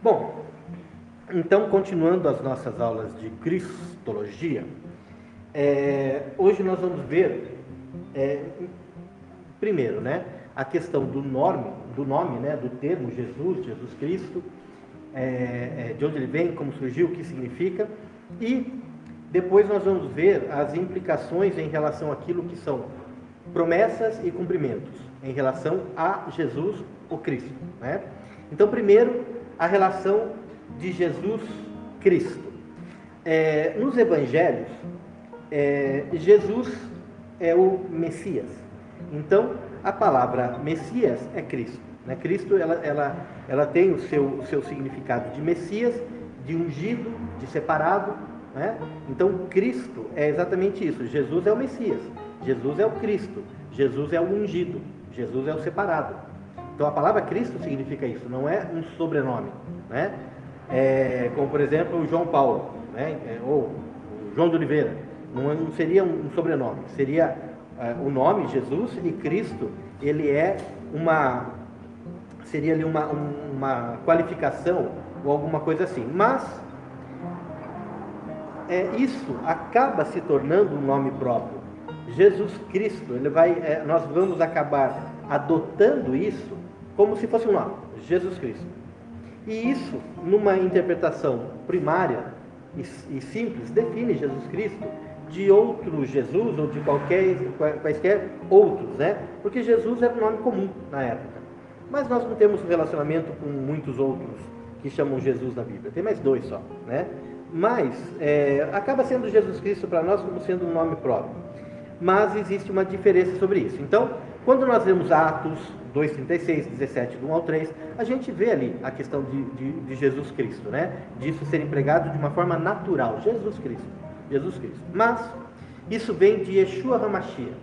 Bom, então, continuando as nossas aulas de cristologia, hoje nós vamos ver, primeiro, né, a questão do nome, né, do termo Jesus Cristo, de onde ele vem, como surgiu, o que significa, e depois nós vamos ver as implicações em relação àquilo que são promessas e cumprimentos, em relação a Jesus, o Cristo, né? Então, primeiro, a relação de Jesus Cristo. Nos evangelhos, Jesus é o Messias. Então, a palavra Messias é Cristo, né? Cristo, ela tem o seu significado de Messias, de ungido, de separado, né? Então, Cristo é exatamente isso. Jesus é o Messias, Jesus é o Cristo, Jesus é o ungido, Jesus é o separado. Então, a palavra Cristo significa isso, não é um sobrenome, né? Como, por exemplo, o João Paulo, né? Ou o João de Oliveira. Não seria um sobrenome, seria o nome Jesus, e Cristo, ele seria ali uma qualificação ou alguma coisa assim. Mas isso acaba se tornando um nome próprio. Jesus Cristo, nós vamos acabar adotando isso como se fosse um nome, Jesus Cristo. E isso, numa interpretação primária e simples, define Jesus Cristo de outro Jesus ou de quaisquer outros, né? Porque Jesus era um nome comum na época. Mas nós não temos relacionamento com muitos outros que chamam Jesus na Bíblia. Tem mais 2 só, né? Mas acaba sendo Jesus Cristo para nós como sendo um nome próprio. Mas existe uma diferença sobre isso. Então, quando nós vemos Atos 2:36, 17, do 1 ao 3, a gente vê ali a questão de Jesus Cristo, né? Disso ser empregado de uma forma natural, Jesus Cristo. Mas isso vem de Yeshua HaMashiach,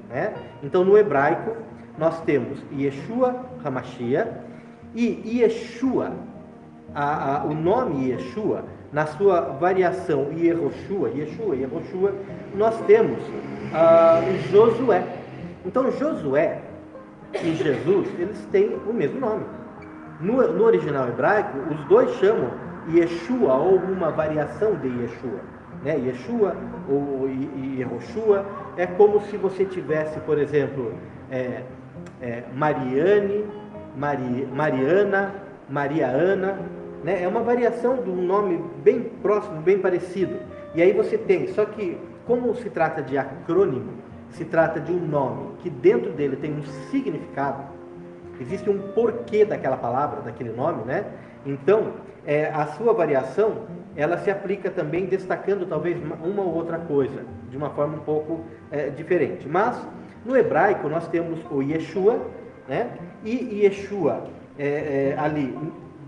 né? Então, no hebraico, nós temos Yeshua HaMashiach e Yeshua, o nome Yeshua, na sua variação Yehoshua, nós temos Josué. Então, Josué e Jesus, eles têm o mesmo nome. No original hebraico, os dois chamam Yeshua ou uma variação de Yeshua, né? Yeshua ou Yehoshua. É como se você tivesse, por exemplo, Mariane, Mariana, Mariana, né? É uma variação de um nome bem próximo, bem parecido. E aí você tem, só que como se trata de acrônimo, se trata de um nome que dentro dele tem um significado, existe um porquê daquela palavra, daquele nome, né? Então, a sua variação, ela se aplica também destacando talvez uma ou outra coisa, de uma forma um pouco diferente. Mas, no hebraico, nós temos o Yeshua, né? E Yeshua, ali,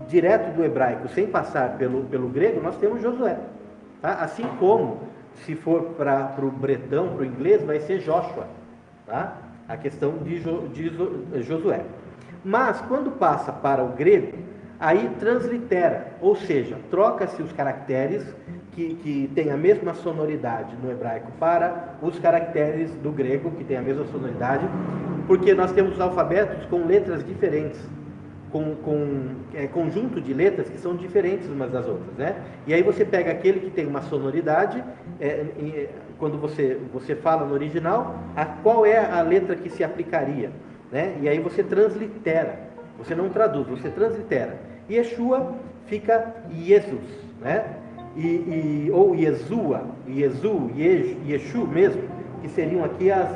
direto do hebraico, sem passar pelo grego, nós temos Josué, tá? Assim como, se for para o bretão, para o inglês, vai ser Joshua, tá? A questão de Josué. Mas, quando passa para o grego, aí translitera, ou seja, troca-se os caracteres que têm a mesma sonoridade no hebraico para os caracteres do grego, que têm a mesma sonoridade, porque nós temos alfabetos com letras diferentes, com conjunto de letras que são diferentes umas das outras, né? E aí você pega aquele que tem uma sonoridade, quando você fala no original, qual é a letra que se aplicaria, né? E aí você translitera, você não traduz, você translitera. Yeshua fica Jesus, né? Ou Yeshua, Yeshu mesmo, que seriam aqui as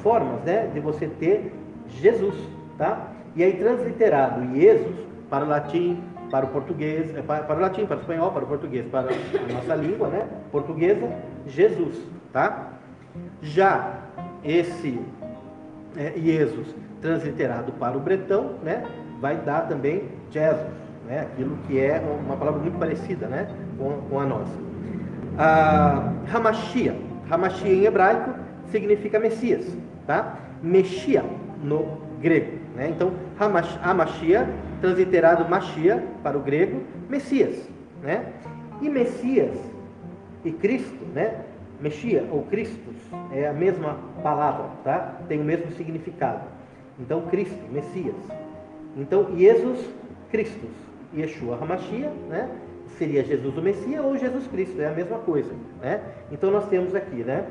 formas, né, de você ter Jesus, tá? E aí transliterado Jesus para o latim, para o português, para o latim, para o espanhol, para o português, para a nossa língua, né, portuguesa, Jesus, tá? Já esse Jesus transliterado para o bretão, né, vai dar também Jesus, né, aquilo que é uma palavra muito parecida, né, com a nossa. Hamashiach em hebraico significa Messias, tá? Meshia no grego, né? Então, Hamashiach, transliterado Mashiach para o grego, Messias, né? E Messias e Cristo, né? Meshia ou Christus é a mesma palavra, tá? Tem o mesmo significado. Então, Cristo, Messias. Então, Jesus Christus, Yeshua HaMashiach, né? Seria Jesus o Messias ou Jesus Cristo, é a mesma coisa, né? Então nós temos aqui, né?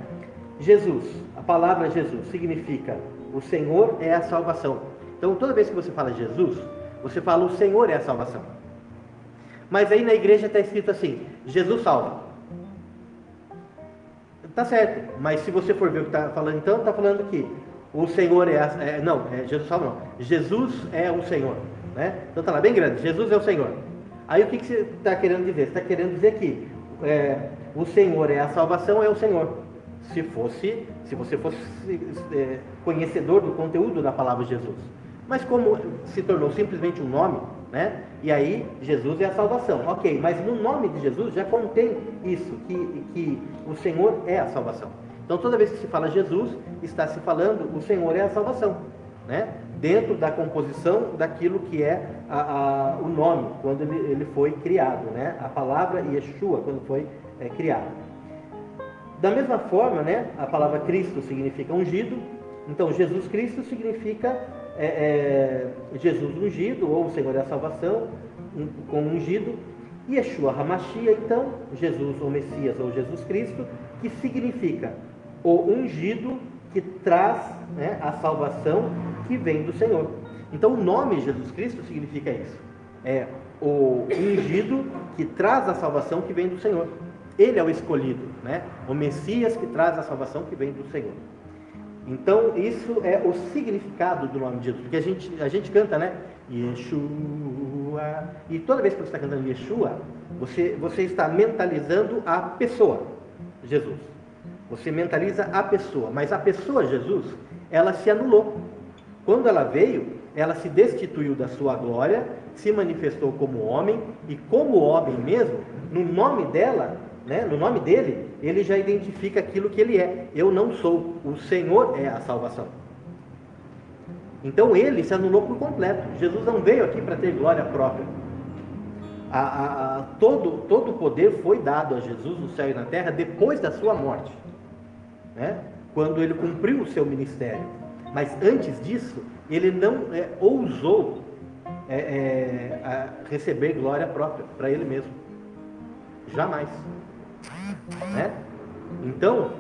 Jesus, a palavra Jesus significa o Senhor é a salvação. Então toda vez que você fala Jesus, você fala o Senhor é a salvação. Mas aí na igreja está escrito assim, Jesus salva. Tá certo, mas se você for ver o que está falando, então está falando que o Senhor Jesus salva não, Jesus é o Senhor, né? Então está lá bem grande, Jesus é o Senhor. Aí o que você está querendo dizer? Você está querendo dizer que o Senhor é a salvação, é o Senhor. Se você fosse conhecedor do conteúdo da palavra Jesus. Mas como se tornou simplesmente um nome, né? E aí Jesus é a salvação. Ok, mas no nome de Jesus já contém isso, que o Senhor é a salvação. Então toda vez que se fala Jesus, está se falando o Senhor é a salvação, né? Dentro da composição daquilo que é o nome, quando ele foi criado, né? A palavra Yeshua, quando foi criado. Da mesma forma, né? A palavra Cristo significa ungido, então Jesus Cristo significa Jesus ungido, ou o Senhor é a salvação, com ungido. Yeshua HaMashiach, então, Jesus o Messias, ou Jesus Cristo, que significa o ungido que traz, né, a salvação que vem do Senhor. Então o nome Jesus Cristo significa isso, é o ungido que traz a salvação que vem do Senhor. Ele é o escolhido, né? O Messias que traz a salvação que vem do Senhor. Então isso é o significado do nome de Jesus, porque a gente canta, né? Yeshua, e toda vez que você está cantando Yeshua, você está mentalizando a pessoa Jesus. Você mentaliza a pessoa, mas a pessoa Jesus, ela se anulou. Quando ela veio, ela se destituiu da sua glória, se manifestou como homem, e como homem mesmo, no nome dela, né, no nome dele, ele já identifica aquilo que ele é. Eu não sou, o Senhor é a salvação. Então ele se anulou por completo. Jesus não veio aqui para ter glória própria. Todo o poder foi dado a Jesus no céu e na terra depois da sua morte, né? Quando ele cumpriu o seu ministério. Mas antes disso, ele não ousou receber glória própria para ele mesmo. Jamais, né? Então,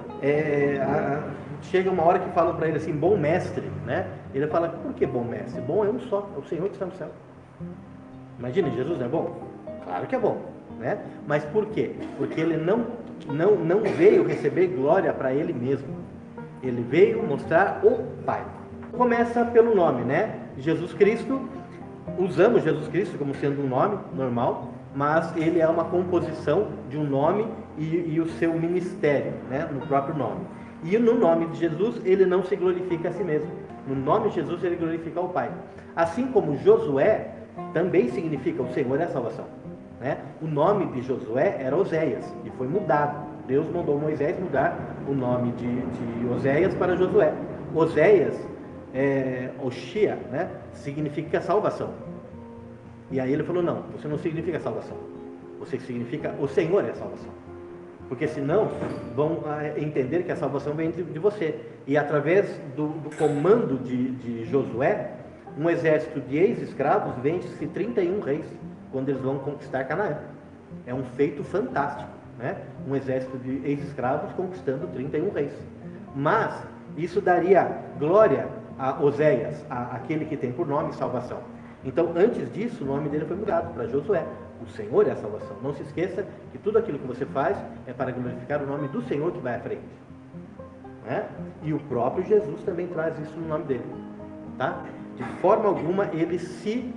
chega uma hora que falam para ele assim, bom mestre, né? Ele fala, por que bom mestre? Bom é um só, é o Senhor que está no céu. Imagina, Jesus não é bom? Claro que é bom, né? Mas por quê? Porque ele não veio receber glória para ele mesmo. Ele veio mostrar o Pai. Começa pelo nome, né? Jesus Cristo, usamos Jesus Cristo como sendo um nome normal, mas ele é uma composição de um nome e o seu ministério, né? No próprio nome. E no nome de Jesus, ele não se glorifica a si mesmo. No nome de Jesus, ele glorifica o Pai. Assim como Josué também significa o Senhor é a salvação, né? O nome de Josué era Oséias e foi mudado. Deus mandou Moisés mudar o nome de Oséias para Josué. Oséias, Oshia, né? Significa salvação. E aí ele falou, não, você não significa salvação. Você significa o Senhor é a salvação. Porque senão vão entender que a salvação vem de você. E através do comando de Josué, um exército de ex-escravos vence 31 reis quando eles vão conquistar Canaã. É um feito fantástico, né? Um exército de ex-escravos conquistando 31 reis. Mas isso daria glória a Oséias, aquele que tem por nome salvação. Então, antes disso, o nome dele foi mudado para Josué. O Senhor é a salvação. Não se esqueça que tudo aquilo que você faz é para glorificar o nome do Senhor que vai à frente, né? E o próprio Jesus também traz isso no nome dele, tá? De forma alguma ele se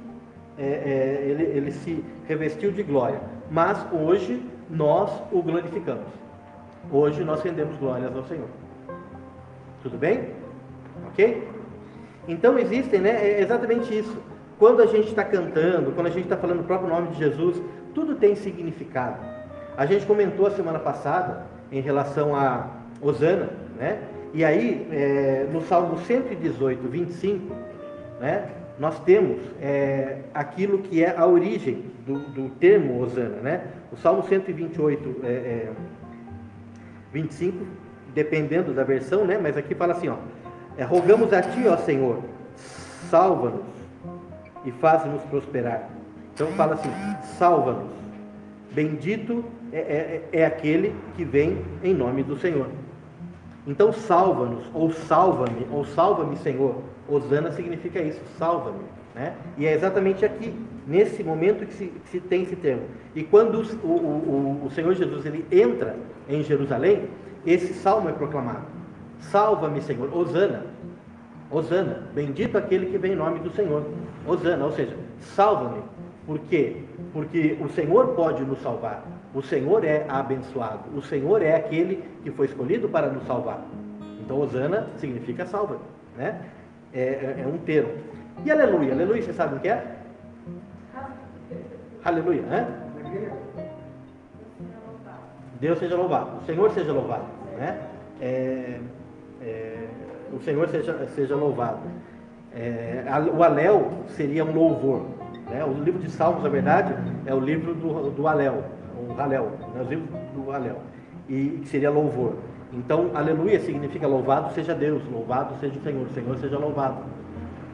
revestiu de glória, mas hoje nós o glorificamos. Hoje nós rendemos glórias ao Senhor. Tudo bem? Ok? Então existem, né? É exatamente isso. Quando a gente está cantando, quando a gente está falando o próprio nome de Jesus, tudo tem significado. A gente comentou a semana passada em relação a Hosana, né? E aí, no Salmo 118, 25, né? Nós temos aquilo que é a origem do termo Hosana, né? O Salmo 128, 25, dependendo da versão, né? Mas aqui fala assim, ó, rogamos a Ti, ó Senhor, salva-nos e faz-nos prosperar. Então fala assim: salva-nos. Bendito é aquele que vem em nome do Senhor. Então salva-nos, ou salva-me, Senhor. Hosana significa isso, salva-me, né? E é exatamente aqui, nesse momento que se tem esse termo. E quando o Senhor Jesus ele entra em Jerusalém, esse salmo é proclamado: salva-me, Senhor. Hosana, Hosana, bendito aquele que vem em nome do Senhor. Hosana, ou seja, salva-me. Por quê? Porque o Senhor pode nos salvar. O Senhor é abençoado. O Senhor é aquele que foi escolhido para nos salvar. Então, Hosana significa salva, né? É um termo. E aleluia? Aleluia, você sabe o que é? Aleluia, né? Deus seja louvado. O Senhor seja louvado, né? O Senhor seja louvado. O Alel seria um louvor, né? O livro de Salmos, na verdade, é o livro do Alel, o Halel, né? O livro do Alel, e seria louvor. Então, aleluia significa louvado seja Deus, louvado seja o Senhor seja louvado,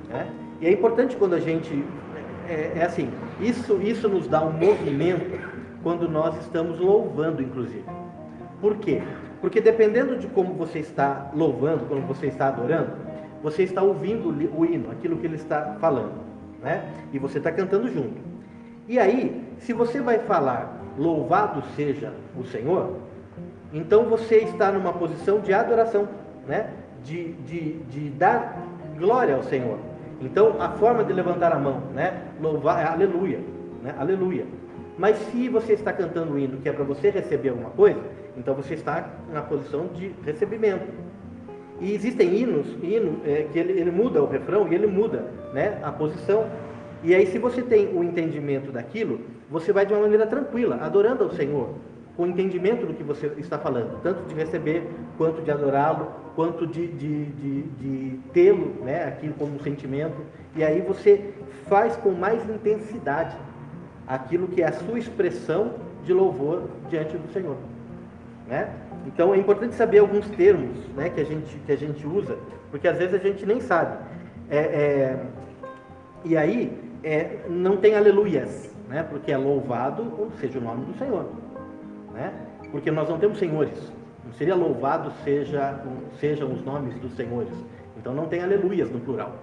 né? E é importante quando a gente, assim, isso nos dá um movimento quando nós estamos louvando, inclusive. Por quê? Porque dependendo de como você está louvando, como você está adorando, você está ouvindo o hino, aquilo que ele está falando, né? E você está cantando junto. E aí, se você vai falar louvado seja o Senhor, então você está numa posição de adoração, né? De dar glória ao Senhor. Então, a forma de levantar a mão, né? Louvar é aleluia, né? Aleluia. Mas se você está cantando o hino que é para você receber alguma coisa, então você está na posição de recebimento. E existem hinos que ele muda o refrão e ele muda, né, a posição. E aí, se você tem o entendimento daquilo, você vai de uma maneira tranquila, adorando ao Senhor, com o entendimento do que você está falando, tanto de receber, quanto de adorá-lo, quanto de tê-lo, né, aqui como um sentimento. E aí você faz com mais intensidade aquilo que é a sua expressão de louvor diante do Senhor, né? Então é importante saber alguns termos, né, que a gente usa, porque às vezes a gente nem sabe. E aí não tem aleluias, né, porque é louvado, ou seja, o nome do Senhor, né? Porque nós não temos senhores. Não seria louvado sejam os nomes dos senhores. Então não tem aleluias no plural.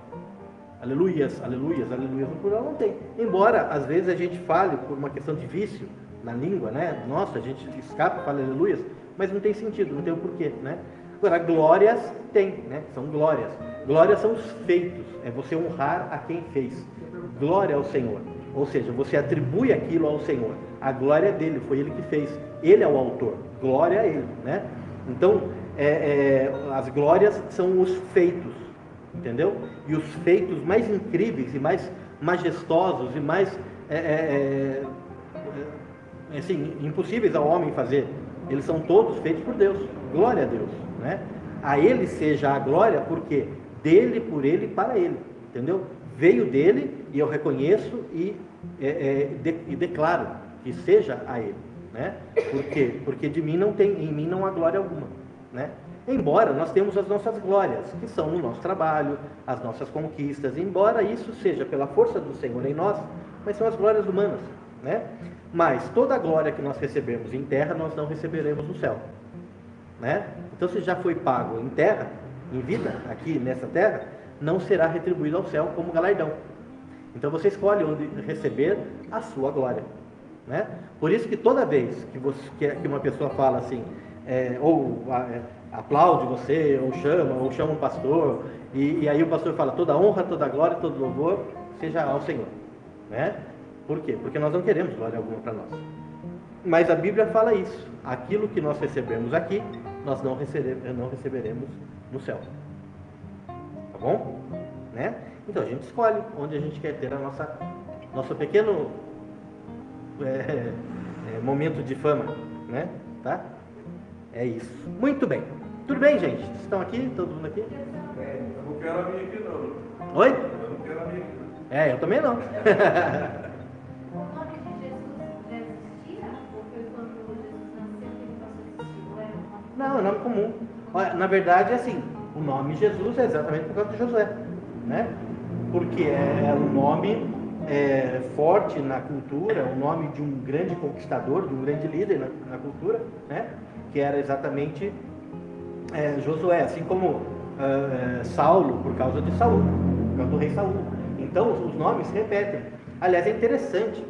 Aleluias no plural não tem. Embora às vezes a gente fale por uma questão de vício na língua, né? Nossa, a gente escapa e fala aleluias, mas não tem sentido, não tem o porquê, né? Agora, glórias tem, né? São glórias. Glórias são os feitos, é você honrar a quem fez. Glória ao Senhor. Ou seja, você atribui aquilo ao Senhor. A glória é dele, foi ele que fez. Ele é o autor. Glória a ele, né? Então, as glórias são os feitos, entendeu? E os feitos mais incríveis e mais majestosos e mais assim, impossíveis ao homem fazer, eles são todos feitos por Deus. Glória a Deus, né? A ele seja a glória, porque dele, por ele e para ele, entendeu? Veio dele e eu reconheço e declaro que seja a ele, né? Por quê? Porque em mim não há glória alguma, né? Embora nós temos as nossas glórias, que são no nosso trabalho, as nossas conquistas, embora isso seja pela força do Senhor em nós, mas são as glórias humanas, né? Mas toda a glória que nós recebemos em terra, nós não receberemos no céu, né? Então, se já foi pago em terra, em vida, aqui nessa terra, não será retribuído ao céu como galardão. Então, você escolhe onde receber a sua glória, né? Por isso que toda vez que uma pessoa fala assim, aplaude você, ou chama um pastor, e aí o pastor fala: toda honra, toda glória, todo louvor seja ao Senhor, né? Por quê? Porque nós não queremos glória alguma para nós. Mas a Bíblia fala isso: aquilo que nós recebemos aqui, nós não receberemos no céu. Tá bom? Né? Então a gente escolhe onde a gente quer ter nosso pequeno momento de fama, né? Tá? É isso. Muito bem. Tudo bem, gente? Vocês estão aqui? Todo mundo aqui? Eu não quero a minha aqui, não. Oi? Eu não quero a minha aqui, não. Eu também não. O nome de Jesus já existia? Ou foi quando Jesus nasceu que ele passou a existir? Não, é nome comum. Olha, na verdade, assim, o nome Jesus é exatamente por causa de Josué, né? Porque é o nome forte na cultura, o nome de um grande conquistador, de um grande líder na cultura, né? Que era exatamente Josué, assim como Saulo, por causa de Saul, por causa do rei Saul. Então os nomes se repetem. Aliás, é interessante,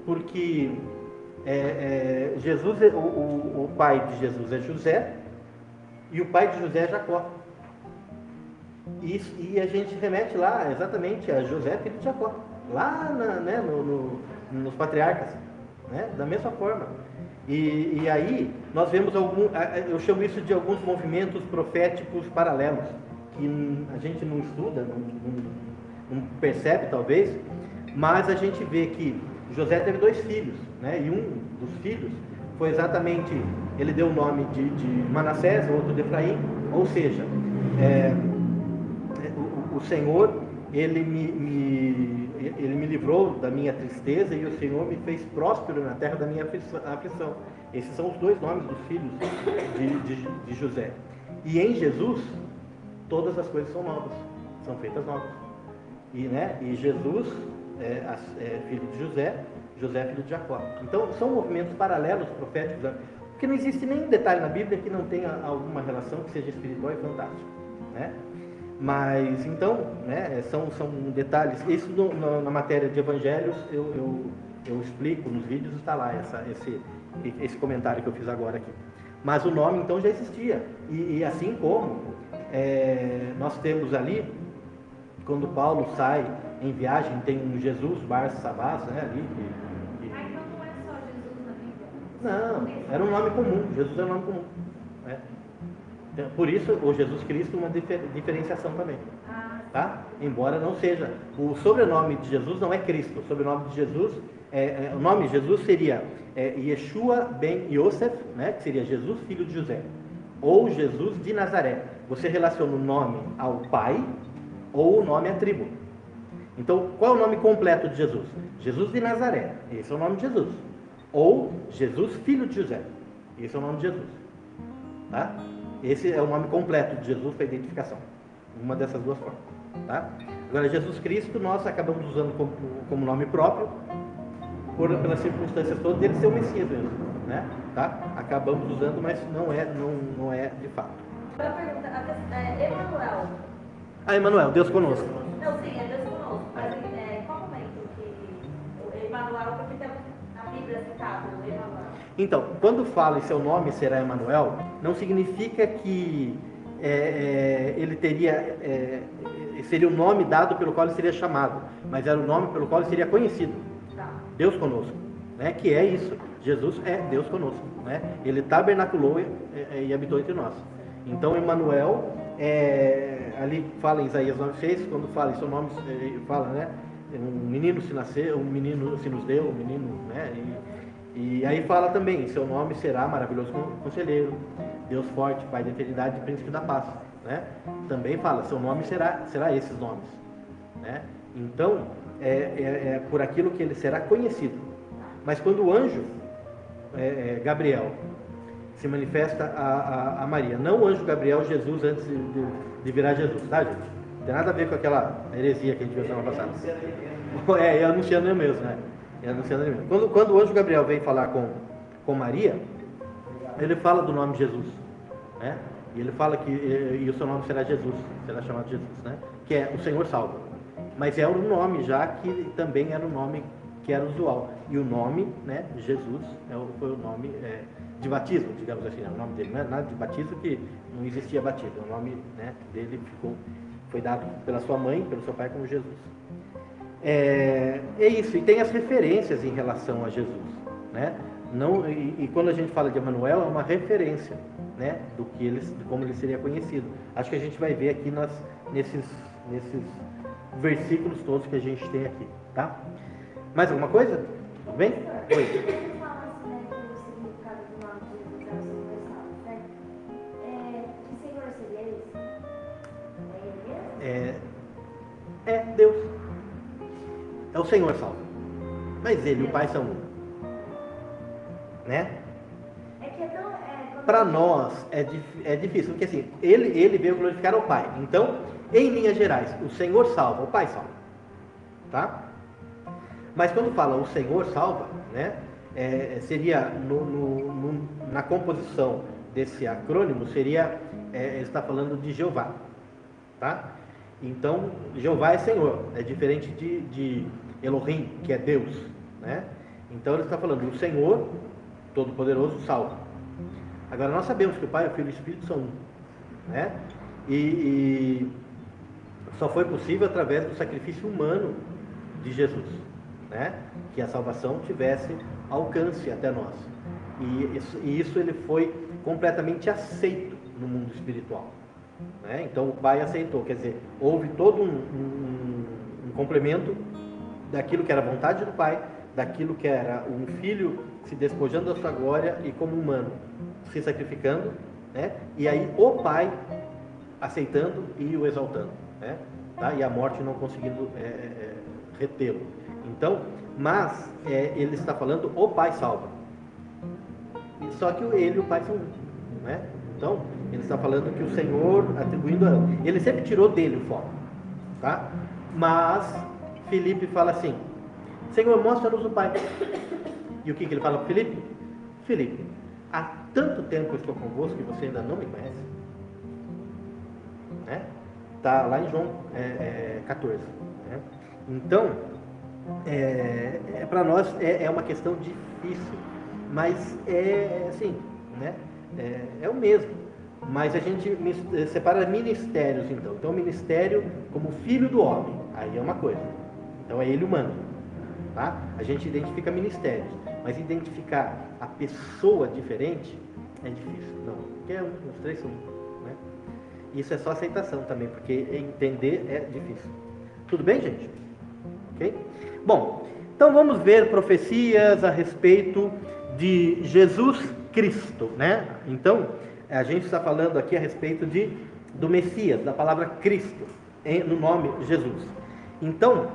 porque Jesus, o pai de Jesus é José, e o pai de José é Jacó. E a gente remete lá exatamente a José, filho de Jacó, lá nos patriarcas, né? Da mesma forma. E aí nós vemos eu chamo isso de alguns movimentos proféticos paralelos, que a gente não estuda, não percebe talvez, mas a gente vê que José teve 2 filhos, né? E um dos filhos foi exatamente, ele deu o nome de Manassés, o outro de Efraim, ou seja, o Senhor, ele me livrou da minha tristeza, e o Senhor me fez próspero na terra da minha aflição. Esses são os 2 nomes dos filhos de José. E em Jesus, todas as coisas são novas, são feitas novas. E Jesus é filho de José, José é filho de Jacó. Então são movimentos paralelos proféticos, porque não existe nenhum detalhe na Bíblia que não tenha alguma relação que seja espiritual e fantástico, né? Mas então, né, são detalhes. Isso na matéria de evangelhos eu explico nos vídeos, está lá esse comentário que eu fiz agora aqui. Mas o nome então já existia, e assim como nós temos ali, quando Paulo sai em viagem, tem um Jesus Bar Sabás, né, ali. Mas não é só Jesus na Bíblia? Não, era um nome comum. Jesus era um nome comum, né? Por isso, o Jesus Cristo, uma diferenciação também, tá? Embora não seja, o sobrenome de Jesus não é Cristo, o sobrenome de Jesus, o nome de Jesus seria Yeshua ben Yosef, né? Que seria Jesus, filho de José, ou Jesus de Nazaré. Você relaciona o nome ao pai, ou o nome à tribo. Então, qual é o nome completo de Jesus? Jesus de Nazaré, esse é o nome de Jesus. Ou Jesus, filho de José, esse é o nome de Jesus, tá? Esse é o nome completo de Jesus para identificação. Uma dessas 2 formas, tá? Agora, Jesus Cristo, nós acabamos usando como nome próprio, pelas circunstâncias todas, dele ser o Messias mesmo, né? Tá? Acabamos usando, mas não é de fato. Outra pergunta, Emanuel. Emanuel, Deus conosco. Não, sim, é Deus conosco. Mas qual momento que o Emanuel, porque tem na Bíblia citado o Emanuel? Então, quando fala em seu nome será Emanuel, não significa que ele seria o nome dado pelo qual ele seria chamado, mas era o nome pelo qual ele seria conhecido. Tá. Deus conosco, né? Que é isso. Jesus é Deus conosco, né? Ele tabernaculou e habitou entre nós. Então, Emanuel, ali fala em Isaías 9:6, quando fala em seu nome, fala, né? Um menino se nasceu, um menino se nos deu, um menino, né? E aí fala também, seu nome será maravilhoso conselheiro, Deus forte, Pai da eternidade e príncipe da paz, né? Também fala, seu nome será esses nomes, né? Então, por aquilo que ele será conhecido. Mas quando o anjo, Gabriel, se manifesta a Maria, não o anjo Gabriel, Jesus, antes de virar Jesus, tá, gente? Não tem nada a ver com aquela heresia que a gente viu semana passada. É anunciando eu mesmo, né? Quando o anjo Gabriel vem falar com Maria, ele fala do nome de Jesus, né? E ele fala que o seu nome será Jesus, será chamado Jesus, né? Que é o Senhor salva. Mas é um nome já que também era o nome que era usual. E o nome, né, Jesus, foi o nome de batismo, digamos assim, o nome dele. Não é nada de batismo, que não existia batismo. O nome, né, dele foi dado pela sua mãe, pelo seu pai, como Jesus. É isso, e tem as referências em relação a Jesus, né? Não, e quando a gente fala de Emanuel, é uma referência, né, de como ele seria conhecido. Acho que a gente vai ver aqui nesses versículos todos que a gente tem aqui, tá? Mais alguma coisa? Tudo bem? Oi. Deus. É o Senhor salva. Mas ele e o Pai são um. Né? Para nós é difícil, porque assim, ele veio glorificar ao Pai. Então, em linhas gerais, o Senhor salva, o Pai salva. Tá? Mas quando fala o Senhor salva, né, seria na composição desse acrônimo, seria, ele está falando de Jeová, tá? Então, Jeová é Senhor, é diferente de Elohim, que é Deus, né? Então ele está falando, o Senhor Todo-Poderoso salva. Agora nós sabemos que o Pai, o Filho e o Espírito são um, né? E só foi possível através do sacrifício humano de Jesus, né? Que a salvação tivesse alcance até nós. E isso ele foi completamente aceito no mundo espiritual, né? Então o Pai aceitou, quer dizer, houve todo um complemento daquilo que era a vontade do Pai, daquilo que era um filho se despojando da sua glória e como humano se sacrificando, né? E aí o Pai aceitando e o exaltando, né? Tá? E a morte não conseguindo retê-lo. Então, mas ele está falando o Pai salva. Só que ele e o Pai são um, né? Então, ele está falando que o Senhor atribuindo a ele sempre tirou dele o foco, tá? Mas Filipe fala assim: Senhor, mostra-nos o Pai. E o que ele fala para Filipe? Filipe, há tanto tempo eu estou convosco que você ainda não me conhece, né? Está lá em João 14, né? Então, para nós é uma questão difícil, mas assim, né? É o mesmo, mas a gente separa ministérios, então o ministério como filho do homem, aí é uma coisa, então é ele humano, tá? A gente identifica ministérios, mas identificar a pessoa diferente é difícil, não, porque os três são, né? Isso é só aceitação também, porque entender é difícil. Tudo bem, gente? Ok? Bom, então vamos ver profecias a respeito de Jesus Cristo, né? Então, a gente está falando aqui a respeito do Messias, da palavra Cristo, no nome Jesus. Então,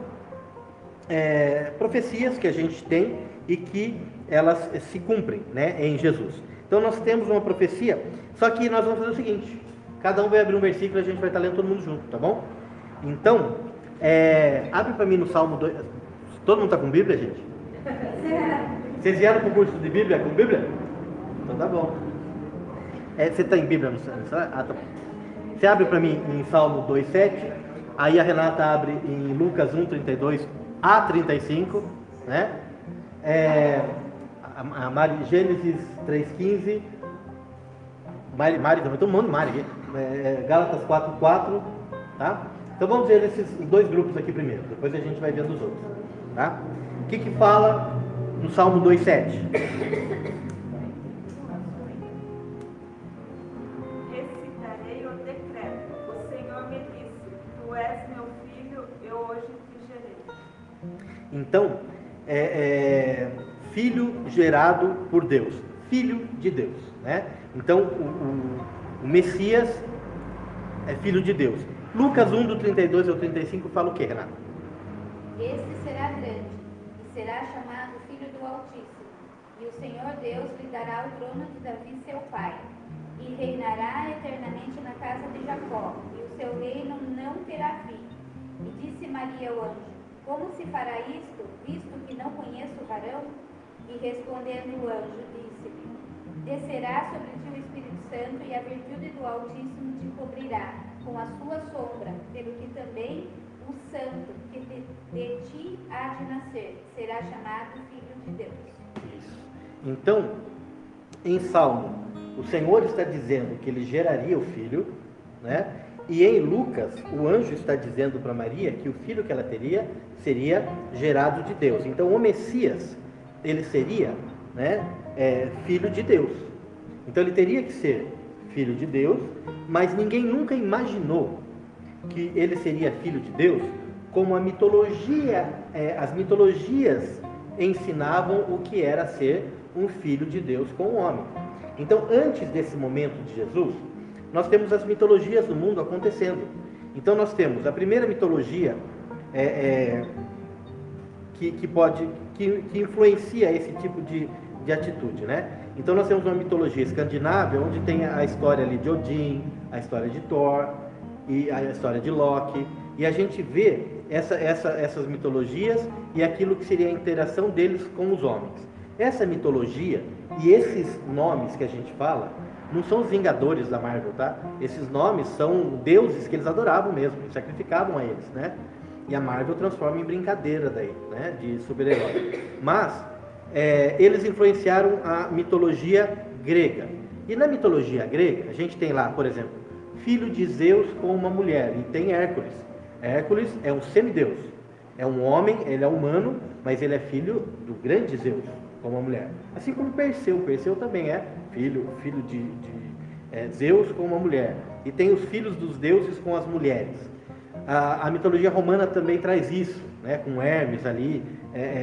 profecias que a gente tem e que elas se cumprem, né, em Jesus. Então, nós temos uma profecia, só que nós vamos fazer o seguinte: cada um vai abrir um versículo e a gente vai estar lendo todo mundo junto, tá bom? Então, abre para mim no Salmo 2. Todo mundo está com Bíblia, gente? Vocês vieram para o curso de Bíblia com Bíblia? Então tá bom. Você está em Bíblia? Tá. Você abre para mim em Salmo 2,7. Aí a Renata abre em Lucas 1,32 a 35. Né? A Mari, Gênesis 3,15. Mari também, tem um monte de Mari aqui. Gálatas 4,4. Tá? Então vamos ver esses dois grupos aqui primeiro. Depois a gente vai vendo os outros. Tá? O que fala no Salmo 2,7? Recitarei o decreto. O Senhor me disse: Tu és meu filho, eu hoje te gerei. Então, filho gerado por Deus, filho de Deus, né? Então, o Messias é filho de Deus. Lucas 1, do 32 ao 35, fala o que, Renato? Este será grande e será chamado Filho do Altíssimo, e o Senhor Deus lhe dará o trono de Davi seu pai, e reinará eternamente na casa de Jacó, e o seu reino não terá fim. E disse Maria ao anjo: Como se fará isto, visto que não conheço o varão? E respondendo o anjo, disse-lhe: Descerá sobre ti o Espírito Santo, e a virtude do Altíssimo te cobrirá com a sua sombra, pelo que também o santo que de ti há de nascer será chamado Filho de Deus. Isso. Então, em Salmo, o Senhor está dizendo que ele geraria o filho, né? E em Lucas, o anjo está dizendo para Maria que o filho que ela teria seria gerado de Deus. Então, o Messias, ele seria, né, filho de Deus. Então, ele teria que ser filho de Deus, mas ninguém nunca imaginou que ele seria filho de Deus, como a mitologia, as mitologias ensinavam o que era ser um filho de Deus com o homem. Então, antes desse momento de Jesus, nós temos as mitologias do mundo acontecendo. Então, nós temos a primeira mitologia que influencia esse tipo de atitude, né? Então, nós temos uma mitologia escandinava, onde tem a história ali de Odin, a história de Thor e a história de Loki, e a gente vê essas mitologias e aquilo que seria a interação deles com os homens. Essa mitologia e esses nomes que a gente fala não são os Vingadores da Marvel, tá? Esses nomes são deuses que eles adoravam mesmo, sacrificavam a eles, né? E a Marvel transforma em brincadeira daí, né? De super-herói. Mas eles influenciaram a mitologia grega. E na mitologia grega, a gente tem lá, por exemplo, filho de Zeus com uma mulher, e tem Hércules. Hércules é um semideus, é um homem, ele é humano, mas ele é filho do grande Zeus, com uma mulher. Assim como Perseu também é filho de Zeus com uma mulher. E tem os filhos dos deuses com as mulheres. A mitologia romana também traz isso, né, com Hermes ali,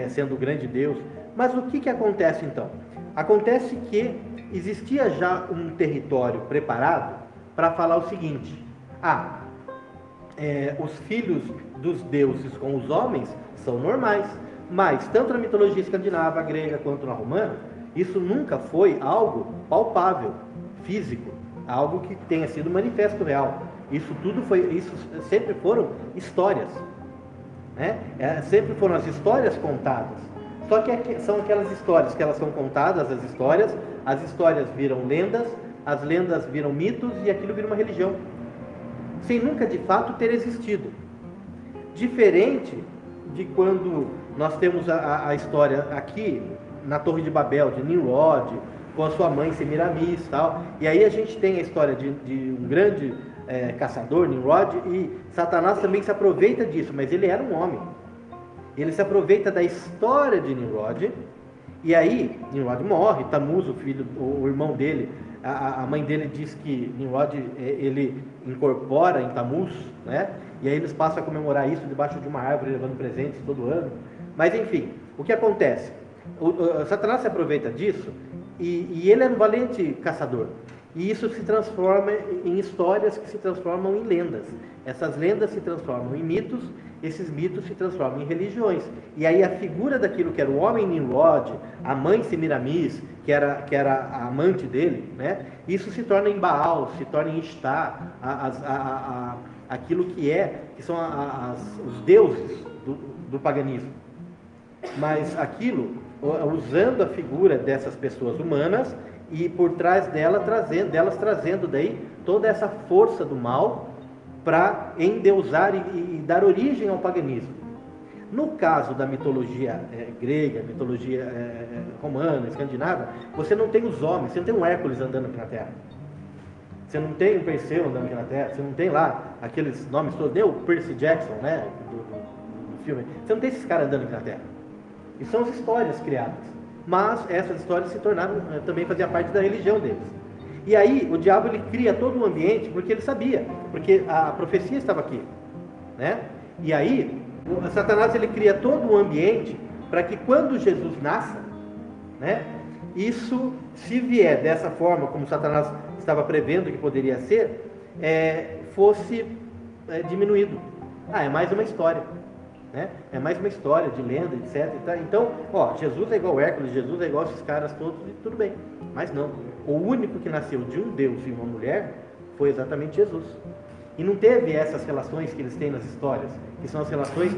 sendo o grande deus. Mas o que acontece então? Acontece que existia já um território preparado para falar o seguinte: os filhos dos deuses com os homens são normais, mas tanto na mitologia escandinava, grega, quanto na romana, isso nunca foi algo palpável, físico, algo que tenha sido manifesto real. Isso sempre foram histórias, né? Sempre foram as histórias contadas. Só que são aquelas histórias que elas são contadas, as histórias viram lendas, as lendas viram mitos e aquilo vira uma religião, sem nunca de fato ter existido. Diferente de quando nós temos a história aqui na Torre de Babel, de Nimrod, com a sua mãe Semiramis e tal. E aí a gente tem a história de um grande caçador, Nimrod, e Satanás também se aproveita disso, mas ele era um homem. Ele se aproveita da história de Nimrod, e aí Nimrod morre, Tamuz, o irmão dele, a mãe dele diz que Nimrod, ele incorpora em Tamuz, né? E aí eles passam a comemorar isso debaixo de uma árvore, levando presentes todo ano. Mas enfim, o que acontece? Satanás se aproveita disso, e ele é um valente caçador. E isso se transforma em histórias que se transformam em lendas. Essas lendas se transformam em mitos, esses mitos se transformam em religiões. E aí a figura daquilo que era o homem Nimrod, a mãe Semiramis, que era a amante dele, né? Isso se torna em Baal, se torna em Ishtar, aquilo que são os deuses do paganismo. Mas aquilo, usando a figura dessas pessoas humanas, e por trás delas trazendo daí toda essa força do mal para endeusar e dar origem ao paganismo. No caso da mitologia grega, mitologia romana, escandinava, você não tem os homens, você não tem um Hércules andando aqui na Terra, você não tem um Perseu andando aqui na Terra, você não tem lá aqueles nomes todos, nem o Percy Jackson, né, do filme, você não tem esses caras andando aqui na Terra. E são as histórias criadas. Mas essas histórias se tornaram, também fazia parte da religião deles. E aí o diabo ele cria todo um ambiente, porque ele sabia, porque a profecia estava aqui, né? E aí Satanás ele cria todo um ambiente para que quando Jesus nasça, né, isso, se vier dessa forma como Satanás estava prevendo que poderia ser, fosse diminuído. É mais uma história. Né? É mais uma história de lenda, etc. Então, Jesus é igual Hércules, Jesus é igual esses caras todos, e tudo bem. Mas não. O único que nasceu de um Deus e uma mulher foi exatamente Jesus. E não teve essas relações que eles têm nas histórias, que são as relações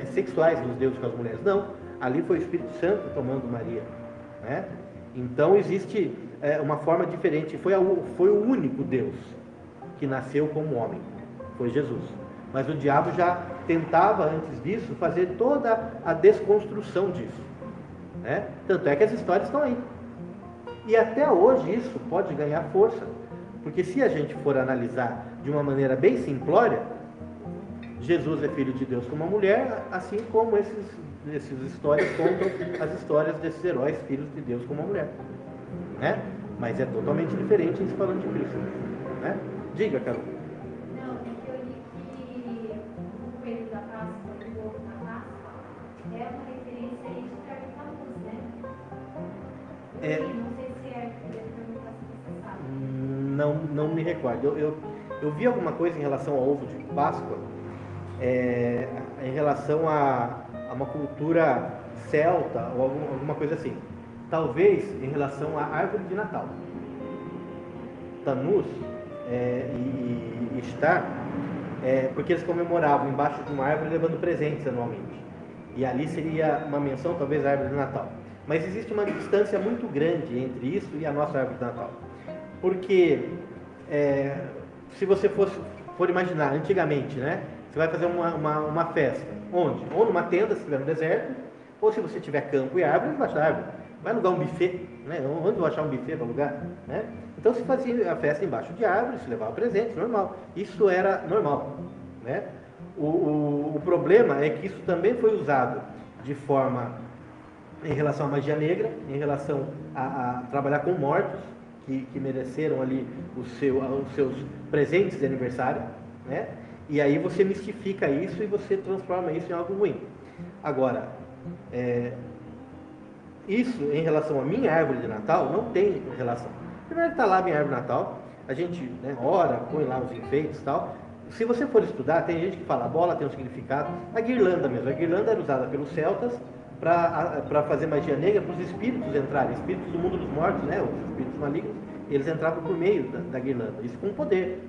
sexuais dos deuses com as mulheres. Não. Ali foi o Espírito Santo tomando Maria. Né? Então, existe uma forma diferente. Foi o único Deus que nasceu como homem. Foi Jesus. Mas o diabo já tentava, antes disso, fazer toda a desconstrução disso. Né? Tanto é que as histórias estão aí. E até hoje isso pode ganhar força. Porque se a gente for analisar de uma maneira bem simplória, Jesus é filho de Deus com uma mulher, assim como essas histórias contam as histórias desses heróis, filhos de Deus com uma mulher. Né? Mas é totalmente diferente isso falando de Cristo. Né? Diga, Carol. É uma referência aí de Tamuz, né? Não sei se você sabe. Não me recordo. Eu vi alguma coisa em relação ao ovo de Páscoa, em relação a uma cultura celta ou alguma coisa assim. Talvez em relação à árvore de Natal. Tamuz e Ishtar porque eles comemoravam embaixo de uma árvore levando presentes anualmente. E ali seria uma menção, talvez, à árvore de Natal. Mas existe uma distância muito grande entre isso e a nossa árvore de Natal. Porque, se você for imaginar, antigamente, né? Você vai fazer uma festa. Onde? Ou numa tenda, se estiver no deserto, ou se você tiver campo e árvore, embaixo da árvore. Vai alugar um buffet, né? Onde vou achar um buffet para alugar? Né? Então se fazia a festa embaixo de árvore, se levava presentes, normal. Isso era normal. Né? O problema é que isso também foi usado de forma em relação à magia negra, em relação a trabalhar com mortos, que mereceram ali os seus presentes de aniversário, né? E aí você mistifica isso e você transforma isso em algo ruim. Agora, isso em relação à minha árvore de Natal não tem relação. Primeiro está lá a minha árvore de Natal, a gente, né, ora, põe lá os enfeites e tal. Se você for estudar, tem gente que fala a bola tem um significado. A guirlanda mesmo, a guirlanda era usada pelos celtas para fazer magia negra, para os espíritos entrarem, espíritos do mundo dos mortos, né, os espíritos malignos, eles entravam por meio da guirlanda, isso com poder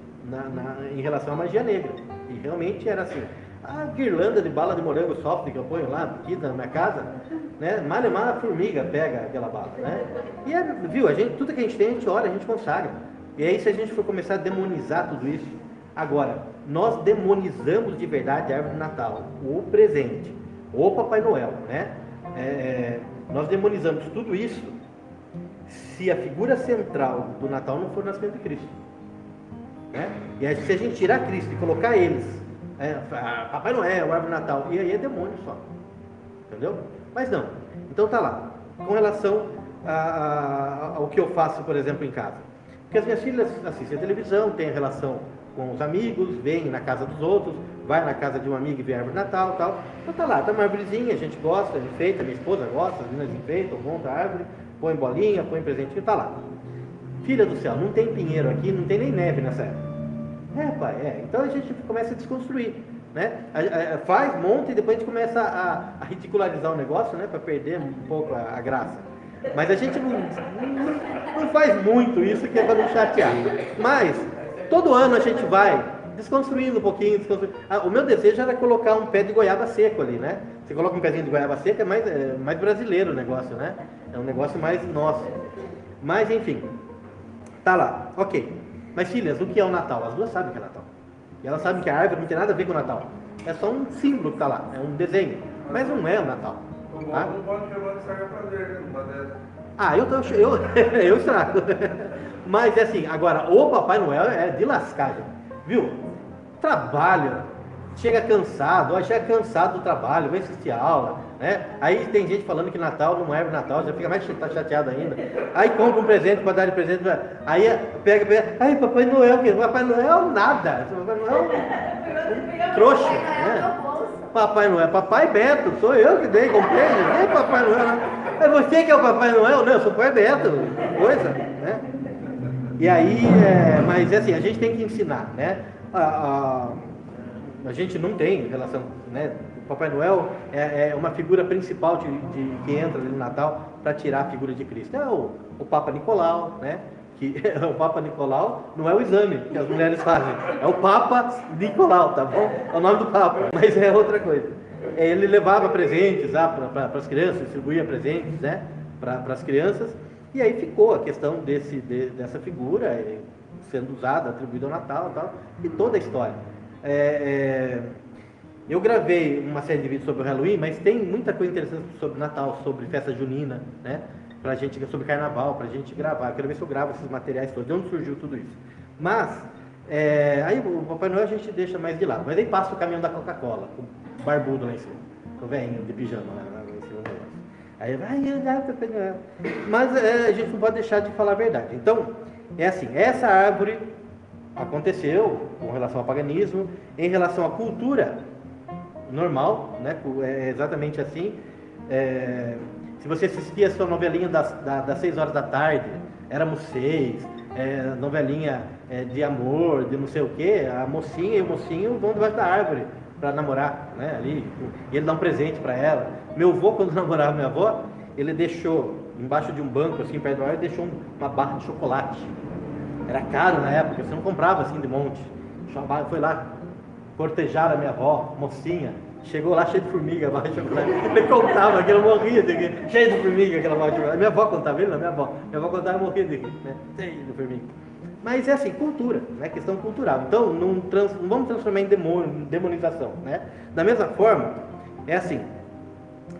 em relação à magia negra. E realmente era assim. A guirlanda de bala de morango soft que eu ponho lá aqui na minha casa, né, malemar a formiga pega aquela bala, né? E viu, tudo que a gente tem, a gente ora, a gente consagra. E aí se a gente for começar a demonizar tudo isso, agora, nós demonizamos de verdade a árvore de Natal, o presente, o Papai Noel, né? Nós demonizamos tudo isso se a figura central do Natal não for o nascimento de Cristo. Né? E aí, se a gente tirar Cristo e colocar eles, Papai Noel, árvore de Natal, e aí é demônio só. Entendeu? Mas não. Então tá lá. Com relação ao que eu faço, por exemplo, em casa. Porque as minhas filhas assistem a televisão, têm relação com os amigos, vêm na casa dos outros, vai na casa de um amigo e vê a árvore de Natal e tal. Então tá lá, tá uma árvorezinha, a gente gosta, enfeita, minha esposa gosta, as meninas enfeitam, monta a árvore, põe bolinha, põe presentinho, tá lá. Filha do céu, não tem pinheiro aqui, não tem nem neve nessa época. Pai, então a gente começa a desconstruir, né? Faz, monta e depois a gente começa a ridicularizar o negócio, né? Para perder um pouco a graça. Mas a gente não faz muito isso, que é para não chatear. Mas todo ano a gente vai desconstruindo um pouquinho. O meu desejo era colocar um pé de goiaba seco ali, né? Você coloca um pezinho de goiaba seca, é mais brasileiro o negócio, né? É um negócio mais nosso. Mas enfim, tá lá, ok. Mas filhas, o que é o Natal? As duas sabem o que é Natal. E elas sabem que a árvore não tem nada a ver com o Natal. É só um símbolo que está lá, é um desenho. Mas não é o Natal. Tá? Não pode chamar de saga prazer, né? Não pode. Eu estrago. Mas é assim, agora, o Papai Noel é de lascar, viu? Trabalha, chega cansado do trabalho, vai assistir aula, né? Aí tem gente falando que Natal não é Natal, já fica mais chateado ainda. Aí compra um presente para dar de presente, aí pega, aí Papai Noel, Papai Noel nada, Papai Noel trouxa, né? Papai Noel, Papai Beto, sou eu que dei, comprei, não é Papai Noel, é você que é o Papai Noel, não, eu sou o Pai Beto, coisa, né? E aí, mas assim, a gente tem que ensinar, né? A gente não tem relação, né? O Papai Noel é uma figura principal que entra no Natal para tirar a figura de Cristo. É o Papa Nicolau, né? Que o Papa Nicolau não é o exame que as mulheres fazem, é o Papa Nicolau, tá bom? É o nome do Papa, mas é outra coisa. Ele levava presentes para as crianças, distribuía presentes, né? Para as crianças, e aí ficou a questão dessa figura sendo usada, atribuída ao Natal e tal, e toda a história. Eu gravei uma série de vídeos sobre o Halloween, mas tem muita coisa interessante sobre Natal, sobre festa junina, né? Sobre carnaval, pra gente gravar. Eu quero ver se eu gravo esses materiais todos, de onde surgiu tudo isso. Mas, aí o Papai Noel a gente deixa mais de lado. Mas aí passa o caminhão da Coca-Cola, com o barbudo lá em cima, com o velhinho de pijama lá em cima do negócio. Aí vai andar o Papai Noel. Mas a gente não pode deixar de falar a verdade. Então, é assim, essa árvore aconteceu com relação ao paganismo, em relação à cultura normal, né? É exatamente assim. Se você assistia a sua novelinha das 6 horas da tarde, éramos 6, novelinha de amor, de não sei o que, a mocinha e o mocinho vão debaixo da árvore para namorar, né? Ali, e ele dá um presente para ela. Meu avô, quando namorava minha avó, ele deixou embaixo de um banco, assim, perto da árvore, deixou uma barra de chocolate. Era caro na época, você não comprava assim de monte. Foi lá, cortejaram a minha avó, mocinha. Chegou lá cheio de formiga, barra de chocolate. Ele contava que eu morria de rir. Cheio de formiga, aquela barra de chocolate. Minha avó contava, ele não, minha avó. Minha avó contava e morria de rir, né? Cheio de formiga. Mas é assim, cultura, né? Questão cultural. Então, não vamos transformar em demonização, né? Da mesma forma, é assim,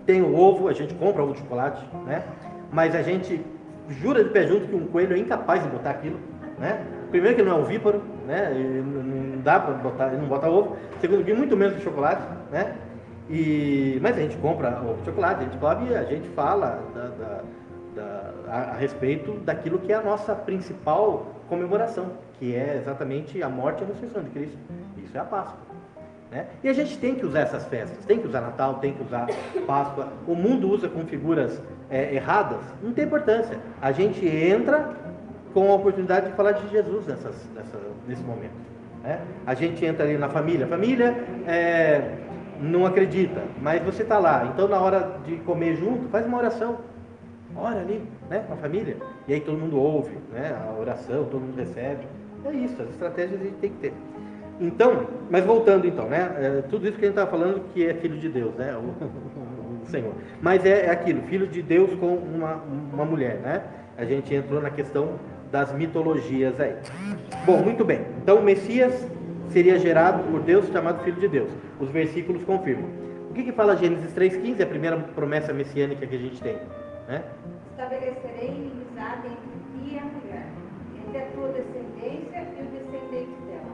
tem o ovo, a gente compra ovo de chocolate, né? Mas a gente jura de pé junto que um coelho é incapaz de botar aquilo, né? Primeiro que ele não é ovíparo, né? Não dá para botar, ele não bota ovo. Segundo que muito menos de chocolate, né? Mas a gente compra ovo de chocolate, a gente come e a gente fala a respeito daquilo que é a nossa principal comemoração, que é exatamente a morte e a ressurreição de Cristo. Isso é a Páscoa, né? E a gente tem que usar essas festas, tem que usar Natal, tem que usar Páscoa. O mundo usa com figuras erradas, não tem importância. A gente entra com a oportunidade de falar de Jesus nesse momento, né? A gente entra ali na família. A família não acredita, mas você está lá. Então, na hora de comer junto, faz uma oração. Ora ali, né, com a família. E aí todo mundo ouve, né, a oração, todo mundo recebe. É isso, as estratégias a gente tem que ter. Então, mas voltando então, né, tudo isso que a gente estava falando que é filho de Deus, né, o Senhor. Mas é aquilo, filho de Deus com uma mulher, né? A gente entrou na questão das mitologias aí. Bom, muito bem. Então, o Messias seria gerado por Deus, chamado filho de Deus. Os versículos confirmam. O que fala Gênesis 3,15? A primeira promessa messiânica que a gente tem, né? Estabelecerei inimizade entre ti e a mulher, entre a tua descendência e o descendente dela.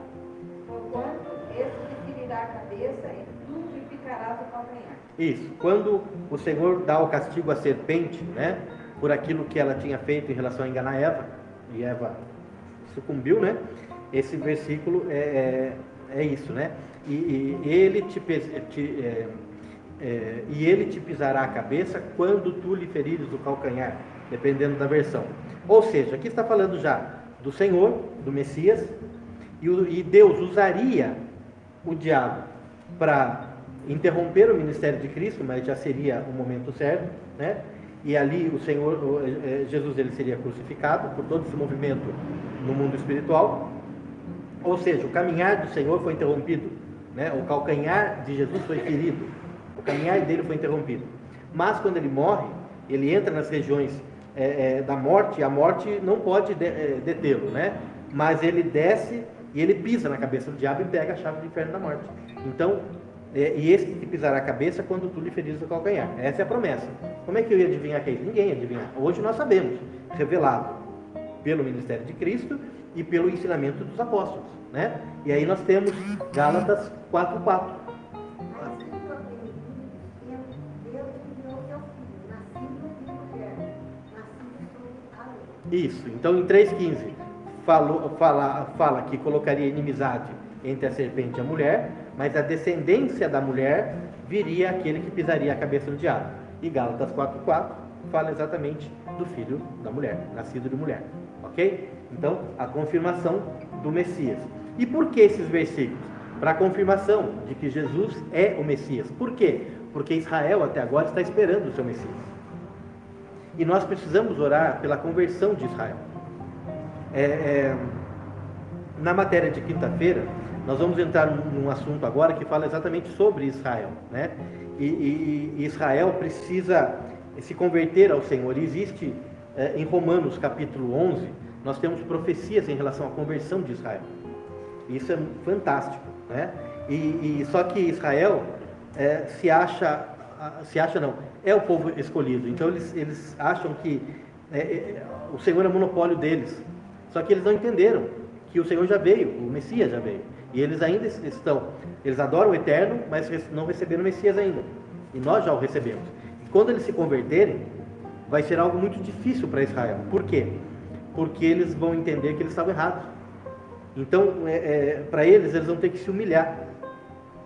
Porquanto este te ferirá a cabeça e tu lhe picarás o calcanhar. Isso. Quando o Senhor dá o castigo à serpente, né? Por aquilo que ela tinha feito em relação a enganar Eva, e Eva sucumbiu, né? Esse versículo é isso, né? E ele te pisará a cabeça quando tu lhe ferires o calcanhar, dependendo da versão. Ou seja, aqui está falando já do Senhor, do Messias, e Deus usaria o diabo para interromper o ministério de Cristo, mas já seria o momento certo, né? E ali o Senhor, Jesus, ele seria crucificado por todo esse movimento no mundo espiritual. Ou seja, o caminhar do Senhor foi interrompido, né? O calcanhar de Jesus foi ferido. O caminhar dele foi interrompido. Mas quando ele morre, ele entra nas regiões da morte, e a morte não pode detê-lo, né? Mas ele desce e ele pisa na cabeça do diabo e pega a chave do inferno da morte. Então, e esse que pisará a cabeça quando tu lhe ferires o calcanhar. Essa é a promessa. Como é que eu ia adivinhar que é isso? Ninguém ia adivinhar. Hoje nós sabemos, revelado pelo ministério de Cristo e pelo ensinamento dos apóstolos, né? E aí nós temos Gálatas 4:4. Isso, então em 3,15 fala que colocaria inimizade entre a serpente e a mulher, mas a descendência da mulher viria aquele que pisaria a cabeça do diabo. E Gálatas 4:4 fala exatamente do filho da mulher, nascido de mulher, ok? Então, a confirmação do Messias. E por que esses versículos? Para a confirmação de que Jesus é o Messias. Por quê? Porque Israel até agora está esperando o seu Messias. E nós precisamos orar pela conversão de Israel. Na matéria de quinta-feira, nós vamos entrar num assunto agora que fala exatamente sobre Israel, né? E Israel precisa se converter ao Senhor. E existe em Romanos capítulo 11, nós temos profecias em relação à conversão de Israel. Isso é fantástico, né? Só que Israel é o povo escolhido. Então eles acham que o Senhor é monopólio deles. Só que eles não entenderam que o Senhor já veio, o Messias já veio. E eles ainda eles adoram o Eterno, mas não receberam o Messias ainda. E nós já o recebemos. E quando eles se converterem, vai ser algo muito difícil para Israel. Por quê? Porque eles vão entender que eles estavam errados. Então, para eles vão ter que se humilhar.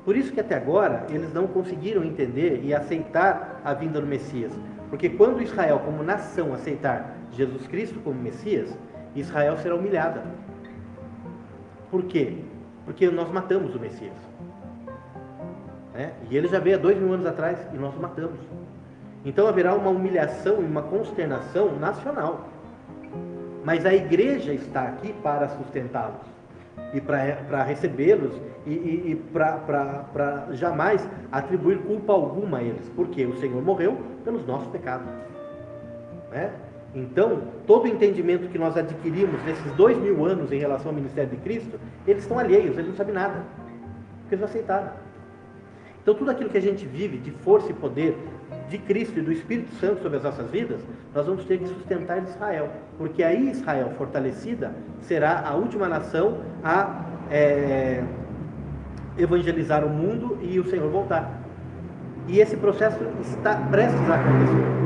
Por isso que até agora, eles não conseguiram entender e aceitar a vinda do Messias. Porque quando Israel, como nação, aceitar Jesus Cristo como Messias, Israel será humilhada. Por quê? Porque nós matamos o Messias. E ele já veio há 2000 anos atrás e nós o matamos. Então haverá uma humilhação e uma consternação nacional. Mas a igreja está aqui para sustentá-los. e para recebê-los e para jamais atribuir culpa alguma a eles, porque o Senhor morreu pelos nossos pecados, né? Então, todo o entendimento que nós adquirimos nesses 2000 anos em relação ao ministério de Cristo, eles estão alheios, eles não sabem nada, porque eles não aceitaram. Então, tudo aquilo que a gente vive de força e poder de Cristo e do Espírito Santo sobre as nossas vidas, nós vamos ter que sustentar Israel, porque aí Israel fortalecida será a última nação a evangelizar o mundo e o Senhor voltar. E esse processo está prestes a acontecer.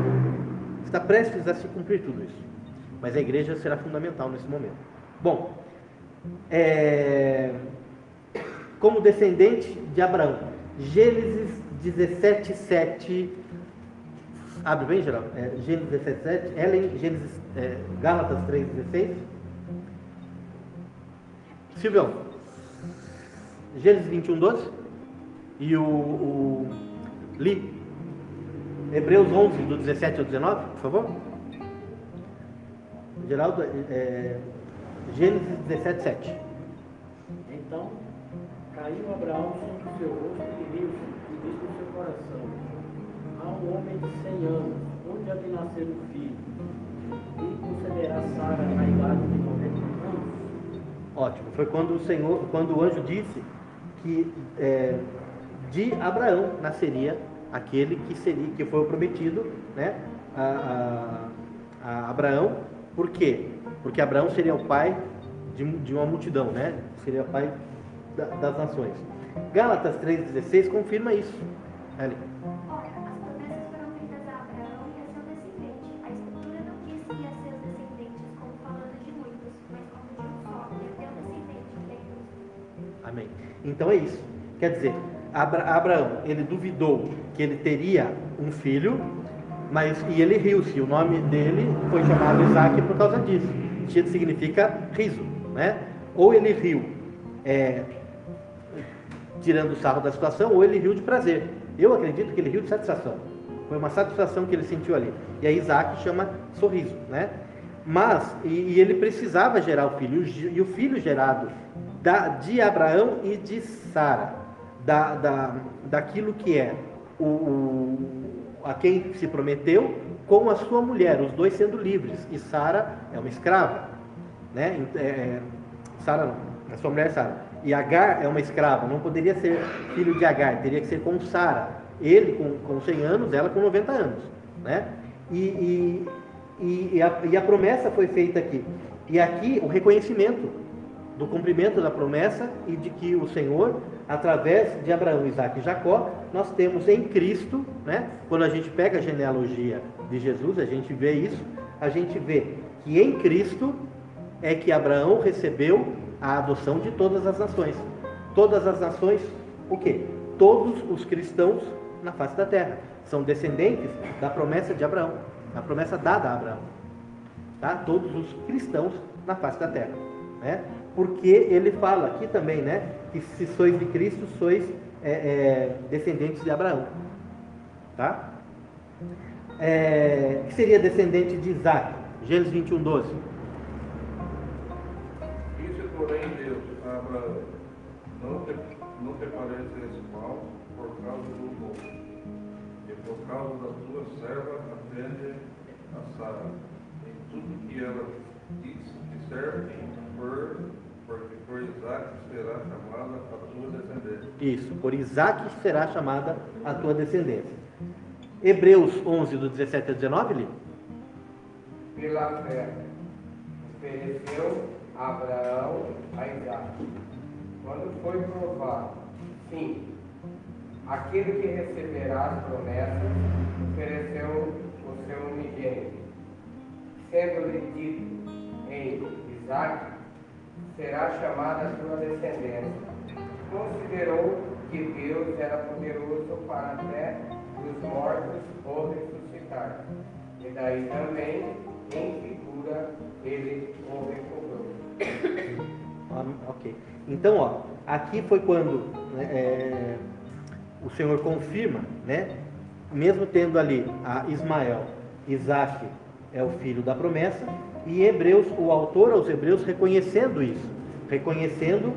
Está prestes a se cumprir tudo isso. Mas a igreja será fundamental nesse momento. Bom, como descendente de Abraão, Gênesis 17:7. Abre bem, Geraldo. Gênesis 17:7. Ellen, Gálatas 3:16. Silvio, Gênesis 21:12. E o Li. Hebreus 11, do 17 ao 19, por favor. Geraldo, Gênesis 17:7. Então, caiu Abraão sobre o seu rosto e riu-se, e disse no seu coração: há um homem de 100 anos, onde há de nascer um filho? E concederá Sara a idade de 90 anos? Ótimo, foi quando o anjo disse que de Abraão nasceria aquele que foi o prometido, né, a Abraão. Por quê? Porque Abraão seria o pai de uma multidão, né? Seria o pai das nações. Gálatas 3:16 confirma isso. Ora, as promessas foram feitas a Abraão e a seu descendente. A Escritura não diz que a seus descendentes, como falando de muitos, mas como de um só, e a teu descendente, que é Cristo. Amém. Então é isso. Quer dizer, Abraão, ele duvidou que ele teria um filho, e ele riu-se. O nome dele foi chamado Isaac por causa disso. Significa riso, né? Ou ele riu tirando o sarro da situação, ou ele riu de prazer. Eu acredito que ele riu de satisfação. Foi uma satisfação que ele sentiu ali. E aí Isaac chama sorriso, né? Mas, e ele precisava gerar o filho, e o filho gerado de Abraão e de Sara, daquilo que é a quem se prometeu, com a sua mulher, os dois sendo livres. E Sara é uma escrava, né? Sara não, a sua mulher Sara. E Agar é uma escrava, não poderia ser filho de Agar, teria que ser com Sara. Ele com 100 anos, ela com 90 anos, né? E a promessa foi feita aqui. E aqui o reconhecimento do cumprimento da promessa e de que o Senhor, através de Abraão, Isaac e Jacó, nós temos em Cristo, né? Quando a gente pega a genealogia de Jesus, a gente vê isso, a gente vê que em Cristo é que Abraão recebeu a adoção de todas as nações. Todas as nações, o quê? Todos os cristãos na face da terra são descendentes da promessa de Abraão, a promessa dada a Abraão, tá? Todos os cristãos na face da terra, né? Porque ele fala aqui também, né, que se sois de Cristo, sois descendentes de Abraão, tá? Que seria descendente de Isaac, Gênesis 21:12. Disse, porém, Deus a Abraão: não te pareces mal por causa do moço, e por causa da tua serva atende a Sara, em tudo que ela diz, que serve porque por Isaac será chamada a tua descendência. Isso, por Isaac será chamada a tua descendência. Hebreus 11, do 17 a 19, Li? Pela fé, ofereceu Abraão a Isaac. Quando foi provado, sim, aquele que receberá as promessas, ofereceu o seu unigênito, sendo-lhe dito: em Isaac será chamada a tua descendência. Considerou que Deus era poderoso para até dos mortos o ressuscitar. E daí também, em figura, ele o recobrou. Ok. Então, aqui foi quando o Senhor confirma, né? Mesmo tendo ali a Ismael, Isaac é o filho da promessa, e Hebreus, o autor aos Hebreus, reconhecendo isso, reconhecendo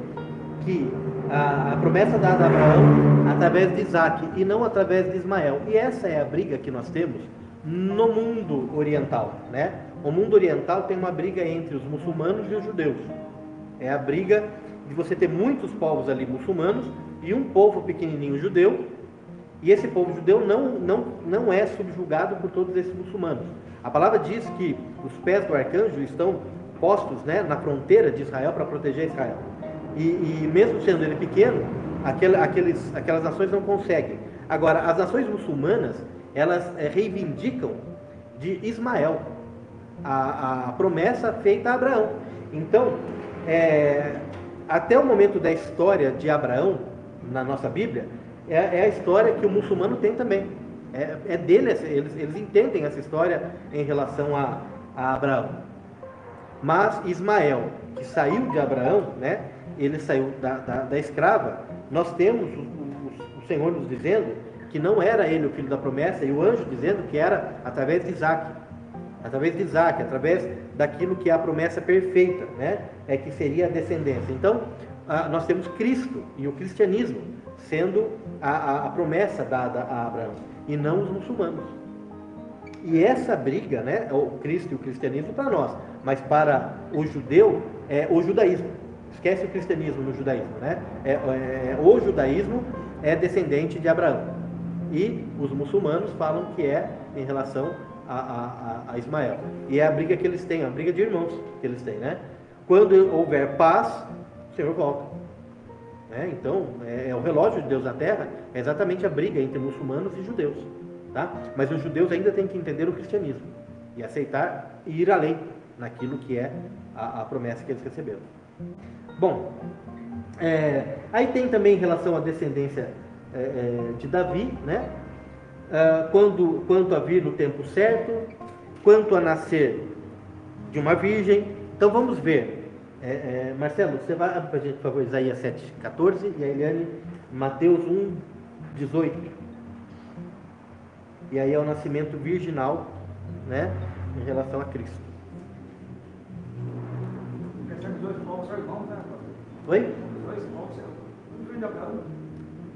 que a promessa dada a Abraão através de Isaac e não através de Ismael. E essa é a briga que nós temos no mundo oriental, né? O mundo oriental tem uma briga entre os muçulmanos e os judeus. É a briga de você ter muitos povos ali muçulmanos e um povo pequenininho judeu, e esse povo judeu não é subjugado por todos esses muçulmanos. A palavra diz que os pés do arcanjo estão postos, né, na fronteira de Israel para proteger Israel. E mesmo sendo ele pequeno, aquelas nações não conseguem. Agora, as nações muçulmanas, elas reivindicam de Ismael, a promessa feita a Abraão. Então, até o momento da história de Abraão, na nossa Bíblia, é a história que o muçulmano tem também. É dele, eles entendem essa história em relação a Abraão. Mas Ismael, que saiu de Abraão, né, ele saiu da escrava, nós temos o Senhor nos dizendo que não era ele o filho da promessa, e o anjo dizendo que era através de Isaac, através daquilo que é a promessa perfeita, né, que seria a descendência. Então, nós temos Cristo e o cristianismo sendo a promessa dada a Abraão, e não os muçulmanos. E essa briga, né, o Cristo e o cristianismo para nós, mas para o judeu é o judaísmo. Esquece o cristianismo no judaísmo, né? O judaísmo é descendente de Abraão, e os muçulmanos falam que é em relação a Ismael. E é a briga que eles têm, a briga de irmãos que eles têm, né? Quando houver paz, o Senhor volta. Então, o relógio de Deus na terra é exatamente a briga entre muçulmanos e judeus, tá? Mas os judeus ainda têm que entender o cristianismo e aceitar e ir além naquilo que é a promessa que eles receberam. Bom, aí tem também em relação à descendência de Davi, né? Quanto a vir no tempo certo, quanto a nascer de uma virgem. Então vamos ver. Marcelo, você vai para a gente, por favor, Isaías 7,14, e a Eliane, Mateus 1,18. E aí é o nascimento virginal, né, em relação a Cristo. Os dois povos são irmãos, né? Oi? Os dois povos são um filho de Abraão.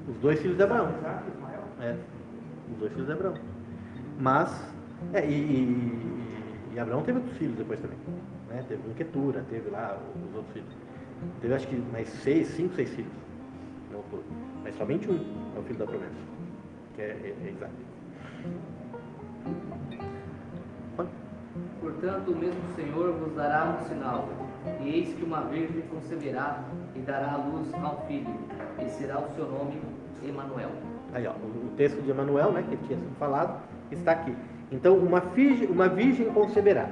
Os dois filhos de Abraão. Isaac e Ismael. Os dois filhos de Abraão. Mas, e Abraão teve outros filhos depois também. Né? Teve um Quetura, teve lá os outros filhos. Teve acho que mais 5, 6 filhos. Não, mas somente um é o filho da promessa, que é Isaac. Portanto, o mesmo Senhor vos dará um sinal, e eis que uma virgem conceberá e dará à luz a um filho, e será o seu nome Emanuel. Aí, ó, o texto de Emanuel, né, que tinha sido falado, está aqui. Então, uma virgem conceberá.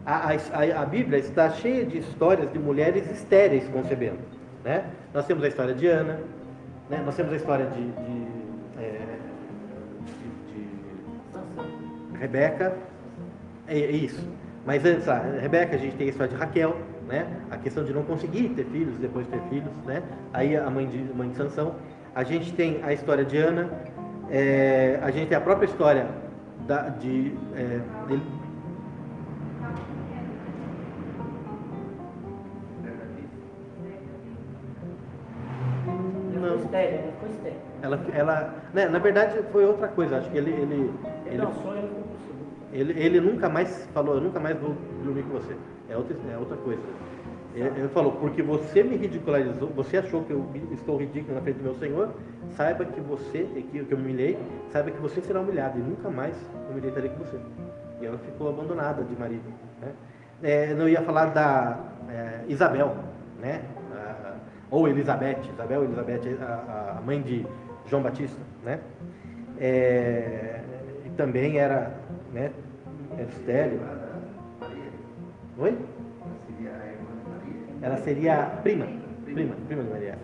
A Bíblia está cheia de histórias de mulheres estéreis concebendo, né? Nós temos a história de Ana, né? Nós temos a história de Rebeca, isso. Mas antes, Rebeca, a gente tem a história de Raquel, né? A questão de não conseguir ter filhos, depois ter filhos, né? Aí a mãe de Sansão. A gente tem a história de Ana, a gente tem a própria história de ela, né, na verdade foi outra coisa. Acho que ele nunca mais falou, eu nunca mais vou dormir com você. É outra coisa. Ele falou, porque você me ridicularizou, você achou que eu estou ridículo na frente do meu Senhor, saiba que que eu me humilhei, saiba que você será humilhado e nunca mais eu me deitarei com você. E ela ficou abandonada de marido, né? Não ia falar da Isabel, né? Ou Elizabeth, a mãe de João Batista, né? E também era, né, estéril. Oi? Ela seria prima de Maria.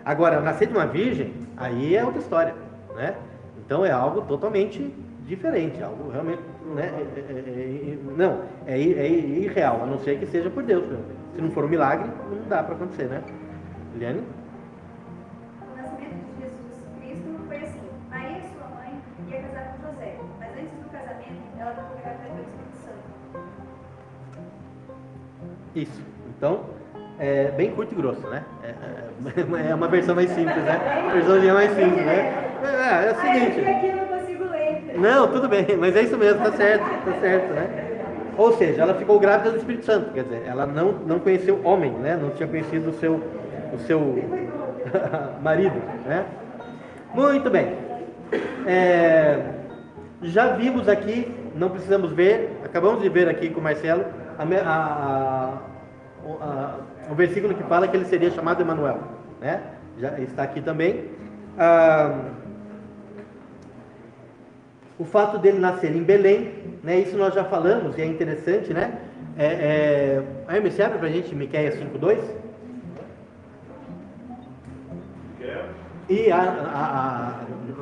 Agora, nascer de uma virgem, aí é outra história, né? Então é algo totalmente diferente, algo realmente, né? Não, é irreal, a não ser que seja por Deus, meu. Se não for um milagre, não dá para acontecer, né? Eliane? O nascimento de Jesus Cristo foi assim: Maria, sua mãe, ia casar com José, mas antes do casamento, ela foi grávida pelo Espírito Santo. Isso. Então, é bem curto e grosso, né? É uma versão mais simples, né? A versãozinha mais simples, né? É o seguinte. Aqui eu não consigo ler. Não, tudo bem, mas é isso mesmo, tá certo, né? Ou seja, ela ficou grávida do Espírito Santo, quer dizer, ela não conheceu homem, né? Não tinha conhecido o seu marido, né? Muito bem. Já vimos aqui, não precisamos ver, acabamos de ver aqui com o Marcelo o versículo que fala que ele seria chamado Emanuel, né? Já está aqui também. O fato dele nascer em Belém, né? Isso nós já falamos e é interessante, né? Hermes, você abre pra gente Miqueias 5:2? E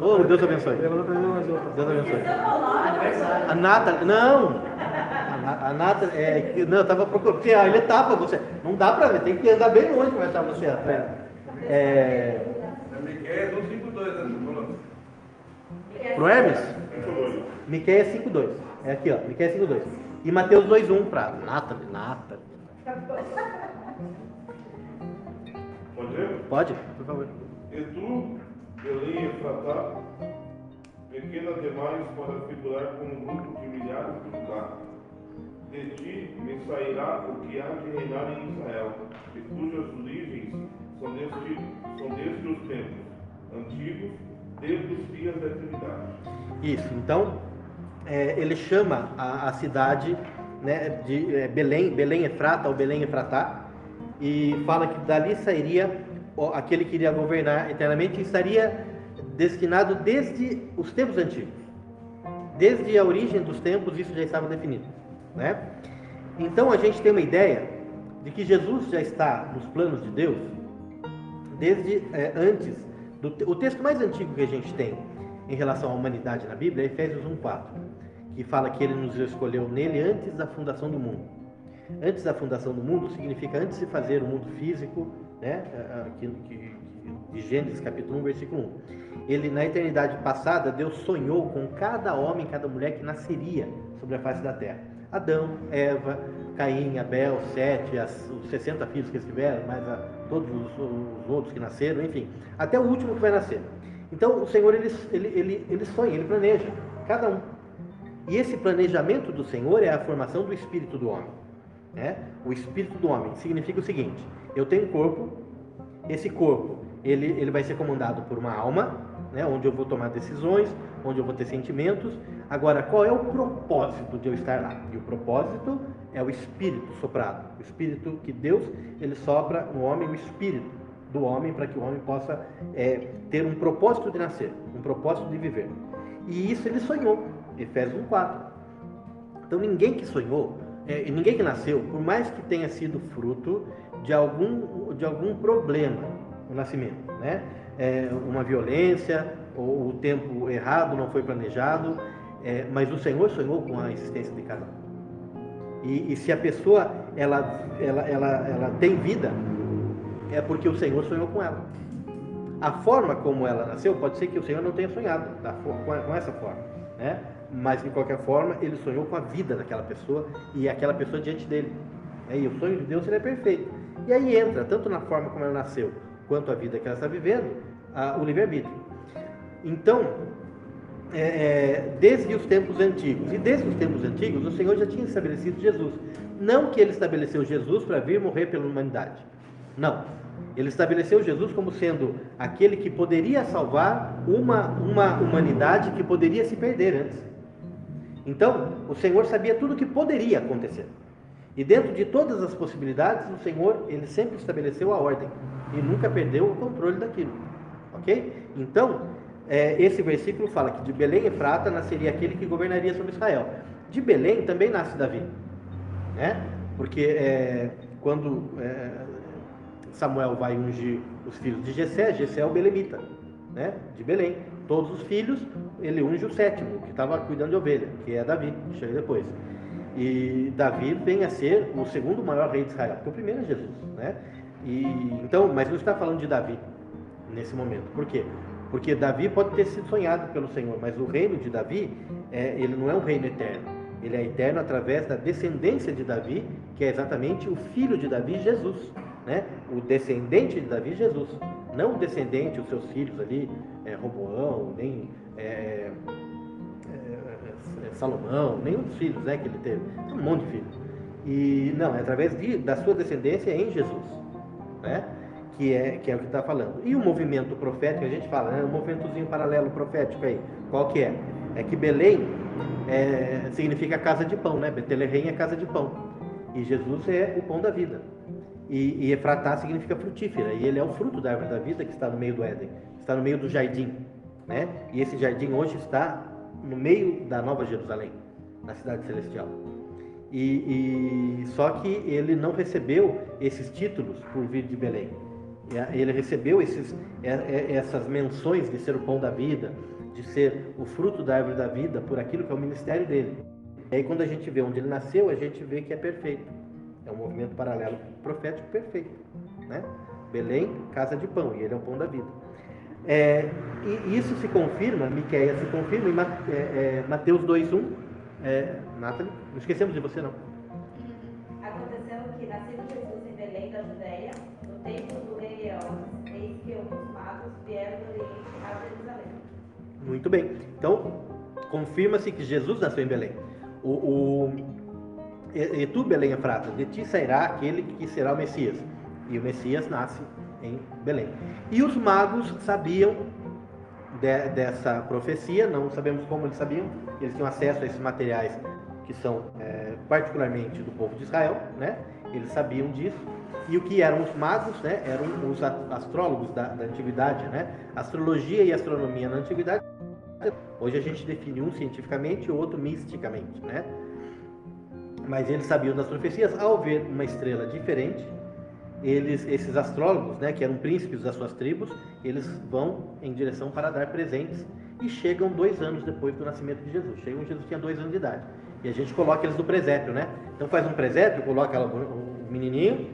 oh, Deus abençoe. Deus abençoe. A Nathalie, não! A Nathalie, não, eu estava procurando, porque ele tapa você. Não dá para ver, tem que andar bem longe para achar você atrás. Miqueias 1:5:2, né? Você falou. Pro Hermes? Miqueias 5:2. É aqui, ó, Miqueias 5:2. E Mateus 2:1 para Nathalie. Pode ver? Pode, por favor. E tu, Belém Efratá, pequena demais para figurar com um grupo de milhares de carros. De ti me sairá o que há de reinar em Israel, e cujas origens são desde os tempos antigos, desde os dias da eternidade. Isso, então, ele chama a cidade, né, de Belém Efrata ou Belém Efratá, e fala que dali sairia aquele que iria governar eternamente e estaria destinado desde os tempos antigos. Desde a origem dos tempos isso já estava definido, né? Então a gente tem uma ideia de que Jesus já está nos planos de Deus desde antes. O texto mais antigo que a gente tem em relação à humanidade na Bíblia é Efésios 1:4, que fala que ele nos escolheu nele antes da fundação do mundo. Antes da fundação do mundo significa antes de fazer o mundo físico, né? De Gênesis capítulo 1, versículo 1. Ele, na eternidade passada, Deus sonhou com cada homem, cada mulher que nasceria sobre a face da terra. Adão, Eva, Caim, Abel, Sete, os 60 filhos que eles tiveram, mais todos os outros que nasceram, enfim, até o último que vai nascer. Então, o Senhor, ele sonha, ele planeja, cada um. E esse planejamento do Senhor é a formação do espírito do homem, né? O espírito do homem significa o seguinte: eu tenho um corpo, esse corpo, ele vai ser comandado por uma alma, né? Onde eu vou tomar decisões, onde eu vou ter sentimentos. Agora, qual é o propósito de eu estar lá? E o propósito é o espírito soprado, o espírito que Deus, ele sopra no homem, o espírito do homem, para que o homem possa ter um propósito de nascer, um propósito de viver. E isso ele sonhou, Efésios 1:4. Então ninguém que sonhou, ninguém que nasceu, por mais que tenha sido fruto de algum problema no nascimento, né? Uma violência, ou o tempo errado não foi planejado, mas o Senhor sonhou com a existência de cada um. E se a pessoa ela tem vida, é porque o Senhor sonhou com ela. A forma como ela nasceu, pode ser que o Senhor não tenha sonhado com essa forma, né? Mas de qualquer forma, ele sonhou com a vida daquela pessoa e aquela pessoa diante dele. E o sonho de Deus, ele é perfeito. E aí entra, tanto na forma como ela nasceu, quanto a vida que ela está vivendo, o livre-arbítrio. Então, desde os tempos antigos, e desde os tempos antigos, o Senhor já tinha estabelecido Jesus. Não que ele estabeleceu Jesus para vir morrer pela humanidade. Não. Ele estabeleceu Jesus como sendo aquele que poderia salvar uma humanidade que poderia se perder antes. Então, o Senhor sabia tudo o que poderia acontecer. E dentro de todas as possibilidades, o Senhor, ele sempre estabeleceu a ordem e nunca perdeu o controle daquilo. Ok? Então, esse versículo fala que de Belém Efrata nasceria aquele que governaria sobre Israel. De Belém também nasce Davi, né? Porque quando Samuel vai ungir os filhos de Jessé é o belemita, né? De Belém. Todos os filhos, ele unge o sétimo, que estava cuidando de ovelha, que é Davi, que chega depois. E Davi vem a ser o segundo maior rei de Israel, porque o primeiro é Jesus, né? Então, mas não está falando de Davi nesse momento. Por quê? Porque Davi pode ter sido sonhado pelo Senhor, mas o reino de Davi, ele não é um reino eterno. Ele é eterno através da descendência de Davi, que é exatamente o filho de Davi, Jesus. né? O descendente de Davi, Jesus. Não o descendente, os seus filhos ali, Roboão, nem Salomão, nenhum dos filhos, né, que ele teve. Um monte de filhos. E não, é através da sua descendência em Jesus, né? Que é o que está falando. E o movimento profético, a gente fala, né, um movimentozinho paralelo profético aí, qual que é? É que Belém significa casa de pão, né? Betlehem é casa de pão. E Jesus é o pão da vida. E Efratá significa frutífera. E ele é o fruto da árvore da vida que está no meio do Éden, está no meio do jardim, né? E esse jardim hoje está no meio da Nova Jerusalém, na cidade celestial. Só que ele não recebeu esses títulos por vir de Belém. Ele recebeu essas menções de ser o pão da vida, de ser o fruto da árvore da vida, por aquilo que é o ministério dele. E aí quando a gente vê onde ele nasceu, a gente vê que é perfeito. É um movimento paralelo profético perfeito, né? Belém, casa de pão, e ele é o pão da vida. E isso se confirma, Miqueias se confirma em Mateus 2:1. Nathalie, não esquecemos de você não. Aconteceu que, nascido Jesus em Belém da Judéia, no tempo do rei Herodes, eis que alguns magos vieram do Oriente a Jerusalém. Muito bem. Então, confirma-se que Jesus nasceu em Belém. E tu, Belém Efrata, de ti sairá aquele que será o Messias. E o Messias nasce em Belém. E os magos sabiam dessa profecia, não sabemos como eles sabiam, eles tinham acesso a esses materiais que são particularmente do povo de Israel, né? Eles sabiam disso. E o que eram os magos, né? Eram os astrólogos da antiguidade, né? Astrologia e astronomia na antiguidade, hoje a gente define um cientificamente e o outro misticamente, né? Mas eles sabiam das profecias. Ao ver uma estrela diferente, esses astrólogos, né, que eram príncipes das suas tribos, eles vão em direção para dar presentes e chegam 2 anos depois do nascimento de Jesus. Jesus tinha 2 anos de idade. E a gente coloca eles no presépio, né? Então faz um presépio, coloca lá o menininho,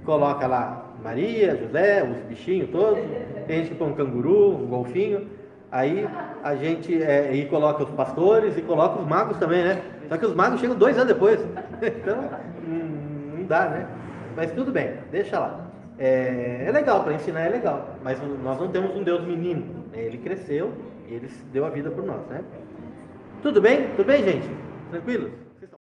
coloca lá Maria, José, os bichinhos todos, tem gente que põe um canguru, um golfinho, aí a gente e coloca os pastores e coloca os magos também, né? Só que os magos chegam 2 anos depois. Então não dá, né? Mas tudo bem, deixa lá. É legal, para ensinar é legal, mas nós não temos um Deus menino, né? Ele cresceu, ele deu a vida por nós, né? Tudo bem? Tudo bem, gente? Tranquilo?